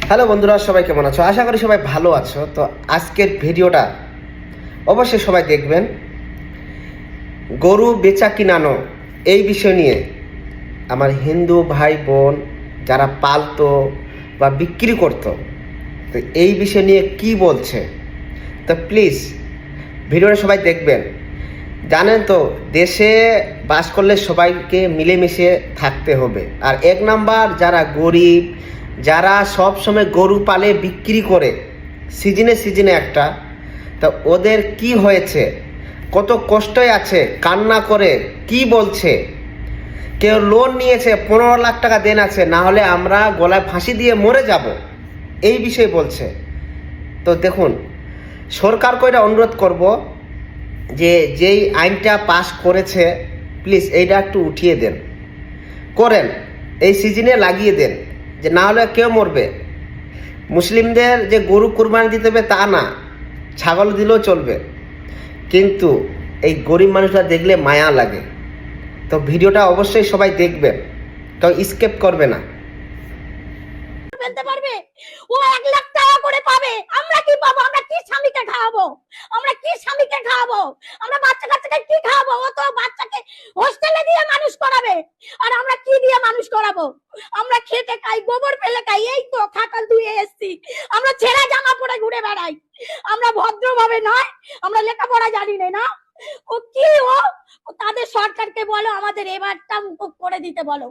Hello বন্ধুরা, সবাই কেমন আছো? আশা করি সবাই ভালো আছো। তো আজকের ভিডিওটা অবশ্যই সবাই দেখবেন। গরু বেচা কিনানো এই বিষয় নিয়ে আমার হিন্দু ভাই বোন যারা পালতো বা বিক্রি করতো, তো এই বিষয় নিয়ে কি বলছে, তো প্লিজ ভিডিওটা সবাই দেখবেন। জানেন তো, দেশে বাস করলে সবাইকে মিলেমিশে থাকতে হবে। আর এক নাম্বার যারা গরিব, যারা সব সময় গরু পালে বিক্রি করে সিজনে একটা, তা ওদের কি হয়েছে, কত কষ্টে আছে, কান্না করে কি বলছে। কেউ লোন নিয়েছে, 15 লাখ টাকা দেন আছে, না হলে আমরা গলায় ফাঁসি দিয়ে মরে যাব, এই বিষয়ে বলছে। তো দেখুন, সরকারকে এটা অনুরোধ করব যে যেই আইনটা পাস করেছে প্লিজ এইটা একটু উঠিয়ে দেন, করেন এই সিজনে লাগিয়ে দেন, যে না হলে কেউ মরবে। মুসলিমদের যে গরু কুরবানি দিতে হবে তা না, ছাগল দিলেও চলবে, কিন্তু এই গরিব মানুষরা দেখলে মায়া লাগে। তো ভিডিওটা অবশ্যই সবাই দেখবেন, কেউ স্কিপ করবে না। ফেলতে পারবে, ও 1 লাখ টাকা করে পাবে, আমরা কি পাবো? আমরা কি স্বামীকে খাওয়াবো? আমরা বাচ্চা কাচ্চাকে কি খাওয়াবো? ও তো বাচ্চাকে হোস্টেলে দিয়ে মানুষ করাবে, আর আমরা কি দিয়ে মানুষ করাবো? আমরা খেতে খাই, গোবর ফেলে খাই, এই তো খাটাল ধুয়ে এসছি। আমরা ছেঁড়া জামা পরে ঘুরে বেড়াই, আমরা ভদ্রভাবে নয়, আমরা লেখাপড়া জানি না। ও কি ও তাদের সরকারকে বলো আমাদের এবারটা মুকুব করে দিতে বলো।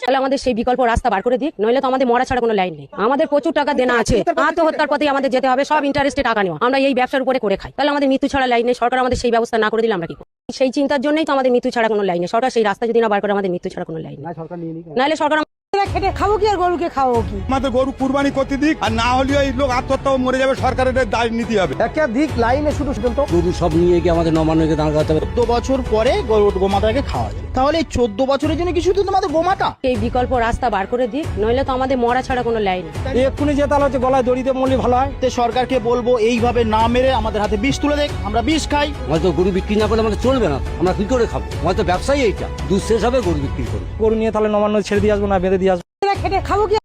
তাহলে আমাদের সেই বিকল্প রাস্তা বার করে দিক, নইলে তো আমাদের মরা ছাড়া কোনো লাইন নেই। আমাদের প্রচুর টাকা দেনা আছে, আত্মহত্যার পথে আমাদের যেতে হবে, সব ইন্টারেস্টে টাকা নেওয়া, আমরা এই ব্যবসার উপরে করে খাই। তাহলে আমাদের মৃত্যু ছাড়া লাইন নেই, সরকার আমাদের সেই ব্যবস্থা না করে দিলে আমরা কি করব? সেই চিন্তার জন্যই তো আমাদের মৃত্যু ছাড়া কোনো লাইন নেই। সরকার সেই রাস্তা যদি না বার করে, আমাদের মৃত্যু ছাড়া কোনো লাইন নেই। নাহলে সরকার খেটে খাবো কি আর গরুকে খাওয়াবো কি? আমাদের গরু কুরবানি করতে দিক, আর না হলে এই লোক আত্মহত্যা মরে যাবে, সরকারের দায় নিতে হবে। একটা দিক লাইনে শুধু তো গরু সব নিয়ে গিয়ে আমাদের নবান্নকে দাঁড় করাতে হবে। 14 বছর পরে গোমাতাকে খাওয়া যায়, তাহলে এই 14 বছরের জন্য কি শুধু তোমাদের গোমাতা? এই বিকল্প রাস্তা বার করে দিক, নইলে তো আমাদের মরা ছাড়া কোনো লাইন নেই। এক্ষুনি যে তাহলে হচ্ছে গলায় দড়ি দিয়ে মরলে ভালো হয়। তে সরকারকে বলবো এইভাবে না মেরে আমাদের হাতে বিষ তুলে দেখ, আমরা বিষ খাই। হয়তো গরু বিক্রি না করলে আমাদের চলবে না, আমরা কি করে খাবো? হয়তো ব্যবসায়ী এইটা দুধ শেষ হবে, গরু বিক্রি করবো। গরু নিয়ে তাহলে নবান্ন ছেড়ে দিয়ে আসবো না, বেঁধে দিয়ে আসবো। খেটে খাবো কি?